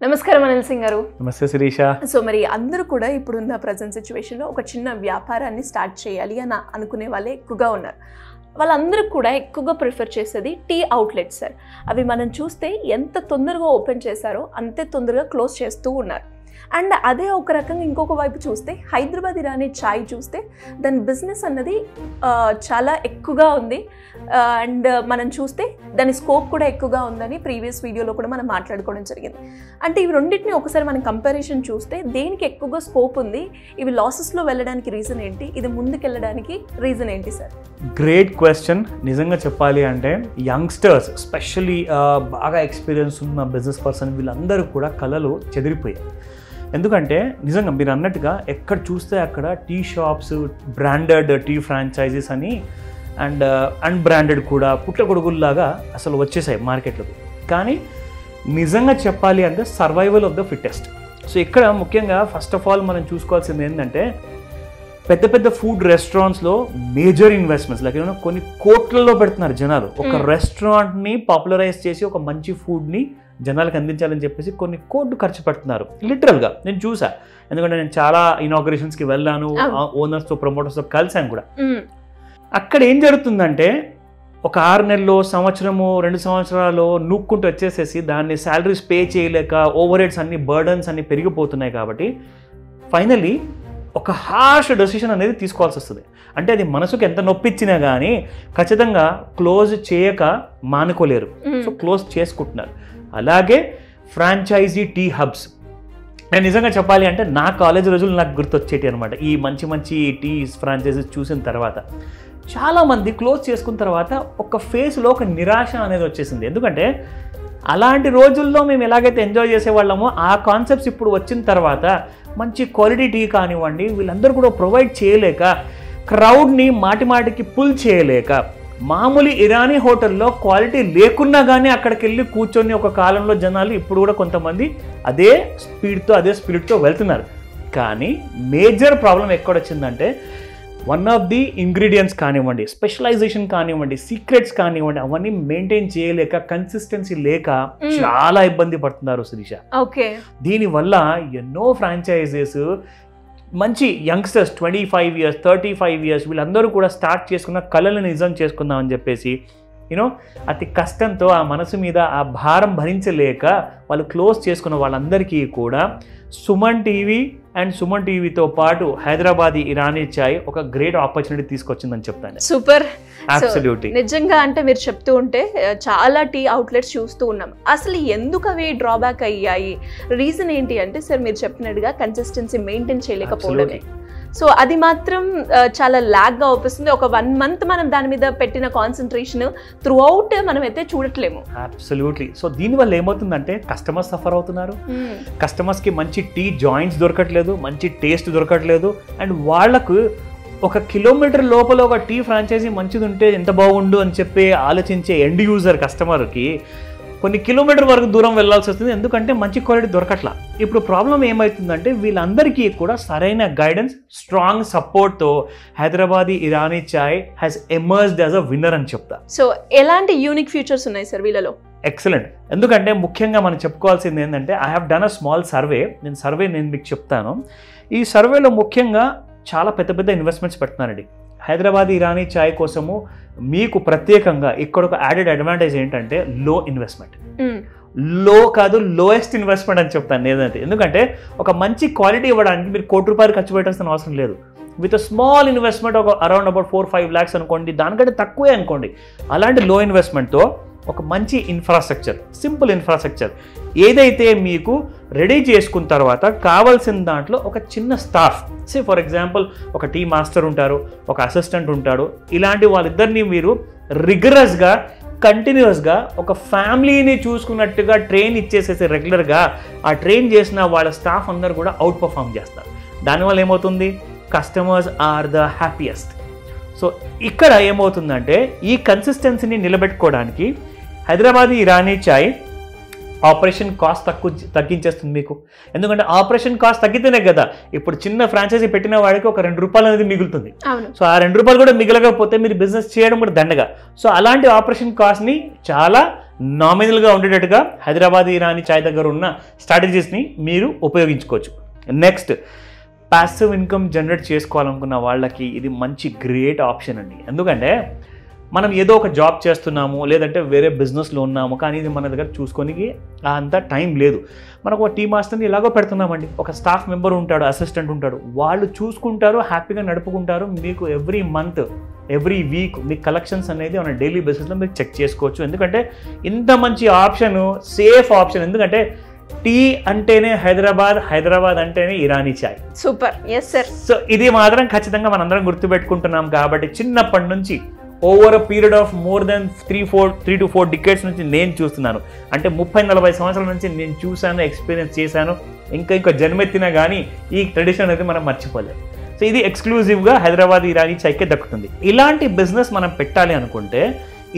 నమస్కారం అనిల్ సింగ్ గారు. నమస్తే శిరీష. సో మరి అందరూ కూడా ఇప్పుడున్న ప్రజెంట్ సిచ్యువేషన్లో ఒక చిన్న వ్యాపారాన్ని స్టార్ట్ చేయాలి అని అనుకునే వాళ్ళే ఎక్కువగా ఉన్నారు. వాళ్ళందరూ కూడా ఎక్కువగా ప్రిఫర్ చేసేది టీ అవుట్లెట్స్ సార్. అవి మనం చూస్తే ఎంత తొందరగా ఓపెన్ చేశారో అంతే తొందరగా క్లోజ్ చేస్తూ ఉన్నారు. అండ్ అదే ఒక రకంగా ఇంకొక వైపు చూస్తే హైదరాబాద్ ఇరానీ చాయ్ చూస్తే దాని బిజినెస్ అన్నది చాలా ఎక్కువగా ఉంది. అండ్ మనం చూస్తే దాని స్కోప్ కూడా ఎక్కువగా ఉందని ప్రీవియస్ వీడియోలో కూడా మనం మాట్లాడుకోవడం జరిగింది. అంటే ఇవి రెండింటిని ఒకసారి మనం కంపారిజన్ చూస్తే దేనికి ఎక్కువగా స్కోప్ ఉంది, ఇవి లాసెస్లో వెళ్ళడానికి రీజన్ ఏంటి, ఇది ముందుకెళ్ళడానికి రీజన్ ఏంటి సార్? Great question. నిజంగా చెప్పాలి అంటే యంగ్స్టర్స్ ఎస్పెషల్లీ బాగా ఎక్స్పీరియన్స్ ఉన్న బిజినెస్ పర్సన్ వీళ్ళందరూ కూడా కళలు చెదిరిపోయాయి. ఎందుకంటే నిజంగా మీరు అన్నట్టుగా ఎక్కడ చూస్తే అక్కడ tea shops, branded tea franchises అని అండ్ అన్బ్రాండెడ్ కూడా పుట్టగొడుగుల్లాగా అసలు వచ్చేసాయి మార్కెట్లోకి. కానీ నిజంగా చెప్పాలి అంటే survival of the fittest. So ఇక్కడ ముఖ్యంగా ఫస్ట్ ఆఫ్ ఆల్ మనం చూసుకోవాల్సింది ఏంటంటే పెద్ద పెద్ద ఫుడ్ రెస్టారెంట్స్లో మేజర్ ఇన్వెస్ట్మెంట్స్ లైక్ కొన్ని కోట్లలో పెడుతున్నారు జనాలు. ఒక రెస్టారెంట్ని పాపులరైజ్ చేసి ఒక మంచి ఫుడ్ని జనాలకు అందించాలని చెప్పేసి కొన్ని కోట్లు ఖర్చు పెడుతున్నారు లిటరల్గా. నేను చూసా, ఎందుకంటే నేను చాలా ఇనాగ్రేషన్స్కి వెళ్ళాను, ఓనర్స్తో ప్రమోటర్స్తో కలిసాను కూడా. అక్కడ ఏం జరుగుతుందంటే ఒక 6 నెలలు, సంవత్సరము, 2 సంవత్సరాలు నూక్కుంటూ వచ్చేసేసి దాన్ని శాలరీస్ పే చేయలేక ఓవర్ హెడ్స్ అన్ని బర్డన్స్ అన్ని పెరిగిపోతున్నాయి. కాబట్టి ఫైనల్లీ ఒక హార్ష్ డెసిషన్ అనేది తీసుకోవాల్సి వస్తుంది. అంటే అది మనసుకు ఎంత నొప్పిచ్చినా కానీ ఖచ్చితంగా క్లోజ్ చేయక మానుకోలేరు. సో క్లోజ్ చేసుకుంటున్నారు. అలాగే ఫ్రాంచైజీ టీ హబ్స్. నేను నిజంగా చెప్పాలి అంటే నా కాలేజ్ రోజులు నాకు గుర్తొచ్చేటి అనమాట. ఈ మంచి మంచి టీ ఫ్రాంచైజీస్ చూసిన తర్వాత చాలామంది క్లోజ్ చేసుకున్న తర్వాత ఒక ఫేస్లో ఒక నిరాశ అనేది వచ్చేసింది. ఎందుకంటే అలాంటి రోజుల్లో మేము ఎలాగైతే ఎంజాయ్ చేసేవాళ్ళమో ఆ కాన్సెప్ట్స్ ఇప్పుడు వచ్చిన తర్వాత మంచి క్వాలిటీ టీ కానివ్వండి వీళ్ళందరూ కూడా ప్రొవైడ్ చేయలేక, క్రౌడ్ని మాటికి పుల్ చేయలేక, మామూలు ఇరానీ హోటల్లో క్వాలిటీ లేకున్నా కానీ అక్కడికి వెళ్ళి కూర్చొని ఒక కాలంలో జనాలు ఇప్పుడు కూడా కొంతమంది అదే స్పీడ్తో వెళ్తున్నారు. కానీ మేజర్ ప్రాబ్లం ఎక్కడొచ్చిందంటే వన్ ఆఫ్ ది ఇంగ్రీడియంట్స్ కానివ్వండి, స్పెషలైజేషన్ కానివ్వండి, సీక్రెట్స్ కానివ్వండి అవన్నీ మెయింటైన్ చేయలేక, కన్సిస్టెన్సీ లేక చాలా ఇబ్బంది పడుతున్నారు శిరీష. ఓకే. దీనివల్ల ఎన్నో ఫ్రాంచైజెస్ మంచి యంగ్స్టర్స్ 25 years 35 years వీళ్ళందరూ కూడా స్టార్ట్ చేసుకున్న కళలను నిజం చేసుకుందామని చెప్పేసి అతి కష్టంతో ఆ మనసు మీద ఆ భారం భరించలేక వాళ్ళు క్లోజ్ చేసుకున్న వాళ్ళందరికీ కూడా సుమన్ టీవీ అండ్ సుమన్ టీవీతో పాటు హైదరాబాదీ ఇరానీ చాయ్ ఒక గ్రేట్ ఆపర్చునిటీ తీసుకొచ్చిందని చెప్తాను. సూపర్. అబ్సల్యూట్లీ. నిజంగా అంటే మీరు చెప్తూ ఉంటే చాలా టీ అవుట్లెట్స్ చూస్తూ ఉన్నాం. అసలు ఎందుకు అవి డ్రాబ్యాక్ అయ్యాయి, రీజన్ ఏంటి అంటే సార్ మీరు చెప్పినట్టుగా కన్సిస్టెన్సీ మెయింటైన్ చేయలేకపోవడమే. సో అది మాత్రం చాలా ల్యాగ్గా అవుపిస్తుంది. ఒక 1 month మనం దాని మీద పెట్టిన కాన్సన్ట్రేషన్ త్రూ అవుట్ మనం అయితే చూడట్లేము. అబ్సల్యూట్లీ. సో దీనివల్ల ఏమవుతుందంటే కస్టమర్స్ సఫర్ అవుతున్నారు. కస్టమర్స్కి మంచి టీ జాయింట్స్ దొరకట్లేదు, మంచి టేస్ట్ దొరకట్లేదు. అండ్ వాళ్లకు 1 kilometer లోపల ఒక టీ ఫ్రాంచైజీ మంచిది ఉంటే ఎంత బాగుండు అని చెప్పి ఆలోచించే ఎండ్ యూజర్ కస్టమర్కి కొన్ని కిలోమీటర్ వరకు దూరం వెళ్ళాల్సి వస్తుంది, ఎందుకంటే మంచి క్వాలిటీ దొరకట్లా. ఇప్పుడు ప్రాబ్లం ఏమవుతుందంటే వీళ్ళందరికీ కూడా సరైన గైడెన్స్, స్ట్రాంగ్ సపోర్ట్తో Hyderabadi Irani chai has emerged as a winner అని చెప్తా. సో ఎలాంటి యూనిక్ ఫీచర్స్ ఉన్నాయి సార్ వీళ్ళలో? ఎక్సలెంట్. ఎందుకంటే ముఖ్యంగా మనం చెప్పుకోవాల్సింది ఏంటంటే I have done a small survey. నేను మీకు చెప్తాను. ఈ సర్వేలో ముఖ్యంగా చాలా పెద్ద ఇన్వెస్ట్మెంట్స్ పెడుతున్నారండి. హైదరాబాదీ ఇరానీ చాయ్ కోసము మీకు ప్రత్యేకంగా ఇక్కడ ఒక యాడెడ్ అడ్వాంటేజ్ ఏంటంటే లో ఇన్వెస్ట్మెంట్. లోయెస్ట్ ఇన్వెస్ట్మెంట్ అని చెప్తాను నేనైతే. ఎందుకంటే ఒక మంచి క్వాలిటీ ఇవ్వడానికి మీరు ₹1,00,00,000 ఖర్చు పెట్టాల్సిన అవసరం లేదు. విత్ స్మాల్ ఇన్వెస్ట్మెంట్ ఒక అరౌండ్ అబౌట్ 4-5 lakhs అనుకోండి, దానికంటే తక్కువే అనుకోండి. అలాంటి లో ఇన్వెస్ట్మెంట్తో ఒక మంచి ఇన్ఫ్రాస్ట్రక్చర్, సింపుల్ ఇన్ఫ్రాస్ట్రక్చర్ ఏదైతే మీకు రెడీ చేసుకున్న తర్వాత కావాల్సిన దాంట్లో ఒక చిన్న స్టాఫ్, ఫర్ ఎగ్జాంపుల్ ఒక టీ మాస్టర్ ఉంటారు, ఒక అసిస్టెంట్ ఉంటాడు, ఇలాంటి వాళ్ళిద్దరిని మీరు రిగరస్గా కంటిన్యూస్గా ఒక ఫ్యామిలీని చూసుకున్నట్టుగా ట్రైన్ ఇచ్చేసేసి రెగ్యులర్గా ఆ ట్రైన్ చేసిన వాళ్ళ స్టాఫ్ అందరూ కూడా అవుట్ పర్ఫామ్ చేస్తారు. దానివల్ల ఏమవుతుంది, customers are the happiest. So ఇక్కడ ఏమవుతుందంటే ఈ కన్సిస్టెన్సీని నిలబెట్టుకోవడానికి హైదరాబాదీ ఇరానీ చాయ్ ఆపరేషన్ కాస్ట్ తగ్గించేస్తుంది మీకు. ఎందుకంటే ఆపరేషన్ కాస్ట్ తగ్గితేనే కదా ఇప్పుడు చిన్న ఫ్రాంచైజీ పెట్టిన వాడికి ఒక ₹2 అనేది మిగులుతుంది. సో ఆ ₹2 కూడా మిగలకపోతే మీరు బిజినెస్ చేయడం కూడా దండగా. సో అలాంటి ఆపరేషన్ కాస్ట్ని చాలా నామినల్గా ఉండేటట్టుగా హైదరాబాద్ ఇరానీ చాయ్ దగ్గర ఉన్న స్ట్రాటజీస్ని మీరు ఉపయోగించుకోవచ్చు. నెక్స్ట్, ప్యాసివ్ ఇన్కమ్ జనరేట్ చేసుకోవాలనుకున్న వాళ్ళకి ఇది మంచి గ్రేట్ ఆప్షన్ అండి. ఎందుకంటే మనం ఏదో ఒక జాబ్ చేస్తున్నాము, లేదంటే వేరే బిజినెస్లో ఉన్నాము, కానీ ఇది మన దగ్గర చూసుకోనికి అంత టైం లేదు. మనకు ఒక టీ మాస్టర్ని ఎలాగో పెడుతున్నామండి, ఒక స్టాఫ్ మెంబర్ ఉంటాడు, అసిస్టెంట్ ఉంటాడు, వాళ్ళు చూసుకుంటారు, హ్యాపీగా నడుపుకుంటారు. మీకు ఎవ్రీ మంత్ ఎవ్రీ వీక్ మీ కలెక్షన్స్ అనేది ఆన్ డైలీ బేసిస్లో మీరు చెక్ చేసుకోవచ్చు. ఎందుకంటే ఇంత మంచి ఆప్షన్, సేఫ్ ఆప్షన్. ఎందుకంటే టీ అంటేనే హైదరాబాద్ అంటేనే Irani chai. Super. Yes sir. So ఇది మాత్రం ఖచ్చితంగా మనందరం గుర్తుపెట్టుకుంటున్నాం. కాబట్టి చిన్నప్పటి నుంచి over a period of more than 3 to 4 decades నుంచి నేను చూస్తున్నాను. అంటే 30-40 సంవత్సరాల నుంచి నేను చూశాను, ఎక్స్పీరియన్స్ చేశాను. ఇంకా జన్మెత్తినా కానీ ఈ ట్రెడిషన్ అనేది మనం మర్చిపోలేదు. సో ఇది ఎక్స్క్లూజివ్గా హైదరాబాద్ ఇరానీ చాయ్కే దక్కుతుంది. ఇలాంటి బిజినెస్ మనం పెట్టాలి అనుకుంటే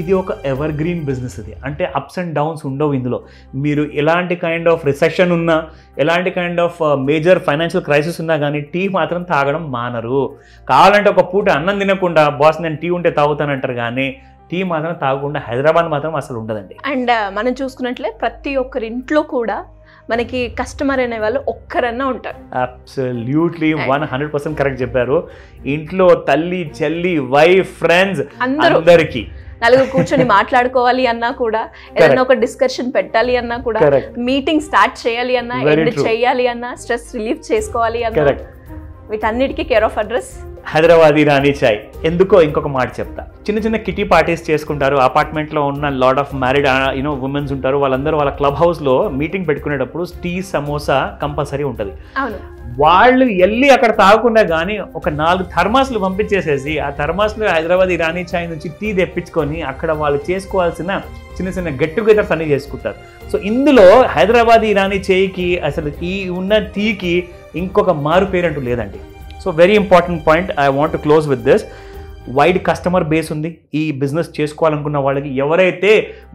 ఇది ఒక ఎవర్ గ్రీన్ బిజినెస్. ఇది అంటే అప్స్ అండ్ డౌన్స్ ఉండవు ఇందులో. మీరు ఎలాంటి కైండ్ ఆఫ్ రిసెషన్ ఉన్నా, ఎలాంటి kind of major financial crisis ఉన్నా కానీ టీ మాత్రం తాగడం మానరు. కావాలంటే ఒక పూట అన్నం తినకుండా బాస్ నేను టీ ఉంటే తాగుతానంటారు, కానీ టీ మాత్రం తాగకుండా హైదరాబాద్ మాత్రం అసలు ఉండదండి. అండ్ మనం చూసుకున్నట్లే ప్రతి ఒక్కరి ఇంట్లో కూడా మనకి కస్టమర్ అనే వాళ్ళు ఒక్కరన్నా ఉంటారు. అబ్సల్యూట్లీ 100% కరెక్ట్ చెప్పారు. ఇంట్లో తల్లి, చెల్లి, వైఫ్, ఫ్రెండ్స్ అందరికీ నలుగురు కూర్చొని మాట్లాడుకోవాలి అన్నా కూడా, ఏదైనా ఒక డిస్కషన్ పెట్టాలి అన్నా కూడా, మీటింగ్ స్టార్ట్ చేయాలి అన్నా, ఎండ్ చేయాలి అన్నా, స్ట్రెస్ రిలీఫ్ చేసుకోవాలి అన్నా, వీటన్నిటికీ care of address Hyderabad Irani chai. ఎందుకో ఇంకొక మాట చెప్తా. చిన్న కిటీ పార్టీస్ చేసుకుంటారు. అపార్ట్మెంట్లో ఉన్న లాట్ ఆఫ్ మ్యారీడ్ ఉమెన్స్ ఉంటారు. వాళ్ళందరూ వాళ్ళ క్లబ్ హౌస్లో మీటింగ్ పెట్టుకునేటప్పుడు టీ, సమోసా కంపల్సరీ ఉంటుంది. వాళ్ళు వెళ్ళి అక్కడ తాగకుండా కానీ ఒక 4 థర్మాస్లు పంపించేసేసి ఆ థర్మాస్లో హైదరాబాద్ ఇరానీ చాయ్ నుంచి టీ తెప్పించుకొని అక్కడ వాళ్ళు చేసుకోవాల్సిన చిన్న గెట్ టుగెదర్స్ అన్ని చేసుకుంటారు. సో ఇందులో హైదరాబాద్ ఇరానీ చాయ్కి అసలు ఈ ఉన్న టీకి ఇంకొక మారు పేరంటూ లేదండి. So very important point, I want to close with this. Wide customer base ఉంది ఈ బిజినెస్ చేసుకోవాలనుకున్న వాళ్ళకి. ఎవరైతే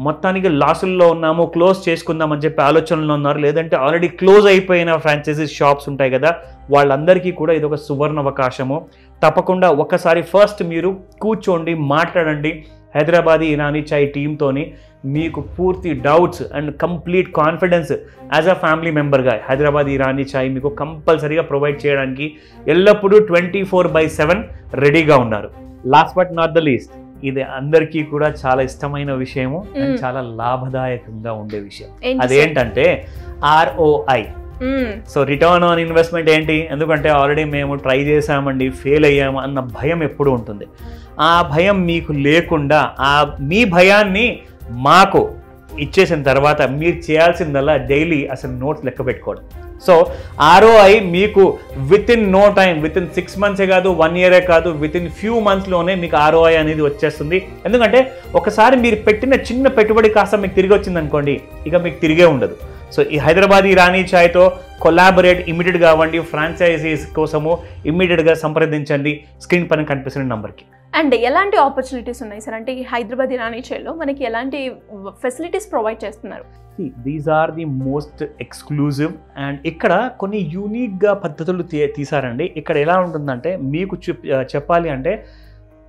మొత్తానికి లాసుల్లో ఉన్నామో క్లోజ్ చేసుకుందామని చెప్పి ఆలోచనలో ఉన్నారు, లేదంటే ఆల్రెడీ క్లోజ్ అయిపోయిన ఫ్రాంచైజీ షాప్స్ ఉంటాయి కదా, వాళ్ళందరికీ కూడా ఇది ఒక సువర్ణ అవకాశము. తప్పకుండా ఒకసారి ఫస్ట్ మీరు కూర్చోండి, మాట్లాడండి హైదరాబాద్ ఇరానీ చాయ్ టీమ్తోని. మీకు పూర్తి doubts and complete confidence as a family మెంబర్గా హైదరాబాద్ ఇరానీ చాయ్ మీకు కంపల్సరీగా ప్రొవైడ్ చేయడానికి ఎల్లప్పుడూ 24/7 రెడీగా ఉన్నారు. Last but not the least, ఇది అందరికీ కూడా చాలా ఇష్టమైన విషయము అండ్ చాలా లాభదాయకంగా ఉండే విషయం. అదేంటంటే ROI. So return on investment ఏంటి? ఎందుకంటే ఆల్రెడీ మేము ట్రై చేసామండి, ఫెయిల్ అయ్యాము అన్న భయం ఎప్పుడు ఉంటుంది. ఆ భయం మీకు లేకుండా మీ భయాన్ని మాకు ఇచ్చేసిన తర్వాత మీరు చేయాల్సిందల్లా డైలీ అసలు నోట్స్ లెక్క పెట్టుకోవడం. సో ROI మీకు within no time, within 6 months కాదు, 1 year కాదు, విత్ ఇన్ ఫ్యూ మంత్స్లోనే మీకు ROI అనేది వచ్చేస్తుంది. ఎందుకంటే ఒకసారి మీరు పెట్టిన చిన్న పెట్టుబడి కాస్త మీకు తిరిగి వచ్చింది అనుకోండి, ఇక మీకు తిరిగే ఉండదు. సో ఈ హైదరాబాద్ ఇరానీ చాయ్తో కొలాబరేట్ ఇమీడియట్గా అవ్వండి. ఫ్రాంచైజీస్ కోసము ఇమీడియట్గా సంప్రదించండి స్క్రీన్ పైన కనిపిస్తున్న నెంబర్కి. అండ్ ఎలాంటి ఆపర్చునిటీస్ ఉన్నాయి సార్? అంటే ఈ హైదరాబాద్ ఇరానీ చాయ్లో మనకి ఎలాంటి ఫెసిలిటీస్ ప్రొవైడ్ చేస్తున్నారు? These are the most exclusive and ఇక్కడ కొన్ని యూనిక్గా పద్ధతులు తీసారండి. ఇక్కడ ఎలా ఉంటుందంటే మీకు చెప్పాలి అంటే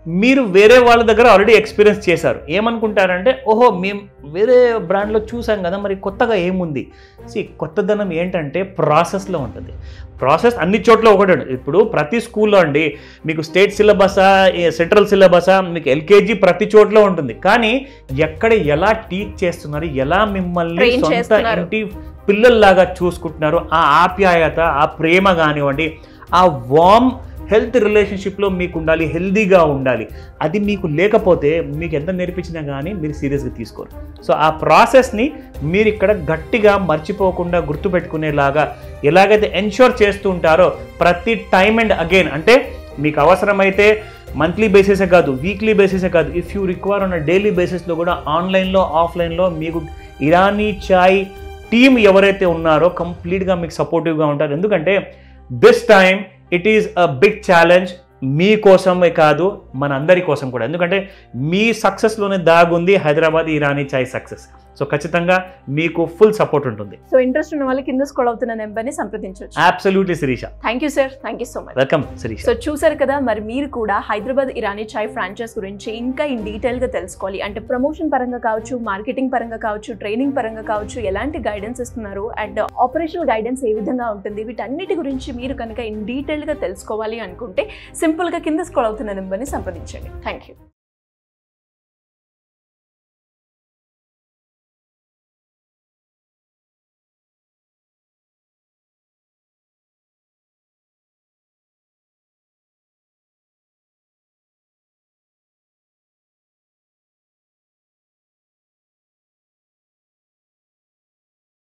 మీరు వేరే వాళ్ళ దగ్గర ఆల్రెడీ ఎక్స్పీరియన్స్ చేశారు. ఏమనుకుంటారంటే ఓహో మేము వేరే బ్రాండ్లో చూసాం కదా, మరి కొత్తగా ఏముంది? కొత్తదనం ఏంటంటే ప్రాసెస్లో ఉంటుంది. ప్రాసెస్ అన్ని చోట్ల ఒకటే. ఇప్పుడు ప్రతి స్కూల్లో అండి మీకు స్టేట్ సిలబసా, సెంట్రల్ సిలబసా, మీకు LKG ప్రతి చోట్ల ఉంటుంది. కానీ ఎక్కడ ఎలా టీచ్ చేస్తున్నారు, ఎలా మిమ్మల్ని సొంత ఇంటి పిల్లల్లాగా చూసుకుంటున్నారు, ఆ ఆప్యాయత, ఆ ప్రేమ కానివ్వండి, ఆ వార్మ్ హెల్త్ రిలేషన్షిప్లో మీకు ఉండాలి, హెల్దీగా ఉండాలి. అది మీకు లేకపోతే మీకు ఎంత నేర్పించినా కానీ మీరు సీరియస్గా తీసుకోరు. సో ఆ ప్రాసెస్ని మీరు ఇక్కడ గట్టిగా మర్చిపోకుండా గుర్తుపెట్టుకునేలాగా ఎలాగైతే ఎన్ష్యూర్ చేస్తూ ఉంటారో ప్రతి టైమ్ అండ్ అగైన్, అంటే మీకు అవసరమైతే మంత్లీ బేసిసే కాదు, వీక్లీ బేసిసే కాదు, if you require on daily బేసిస్లో కూడా ఆన్లైన్లో ఆఫ్లైన్లో మీకు ఇరానీ చాయ్ టీమ్ ఎవరైతే ఉన్నారో కంప్లీట్గా మీకు సపోర్టివ్గా ఉంటారు. ఎందుకంటే this time it is a big challenge మీకోసమే కాదు మన అందరి కోసం కూడా. ఎందుకంటే మీ సక్సెస్లోనే దాగుంది హైదరాబాద్ ఇరానీ చాయ్ సక్సెస్. సో ఖచ్చితంగా మీకు ఫుల్ సపోర్ట్ ఉంటుంది. సో ఇంట్రెస్ట్ ఉన్న వాళ్ళు కింద స్క్రోల్ అవుతున్న నెంబర్ని సంప్రదించవచ్చు. Absolutely Shirisha. Thank you sir, thank you so much. Welcome Shirisha. So చూసారు కదా, మరి మీరు కూడా హైదరాబాద్ ఇరానీ చాయ్ ఫ్రాంచైజ్ గురించి ఇంకా ఇన్ డీటెయిల్గా తెలుసుకోవాలి అంటే ప్రమోషన్ పరంగా కావచ్చు, మార్కెటింగ్ పరంగా కావచ్చు, ట్రైనింగ్ పరంగా కావచ్చు, ఎలాంటి గైడెన్స్ ఇస్తున్నారు అండ్ ఆపరేషనల్ గైడెన్స్ ఏ విధంగా ఉంటుంది, వీటన్నిటి గురించి మీరు కనుక ఇన్ డీటెయిల్గా తెలుసుకోవాలి అనుకుంటే సింపుల్గా కింద స్క్రోల్ అవుతున్న నెంబర్ని సంప్రదించండి. Thank you.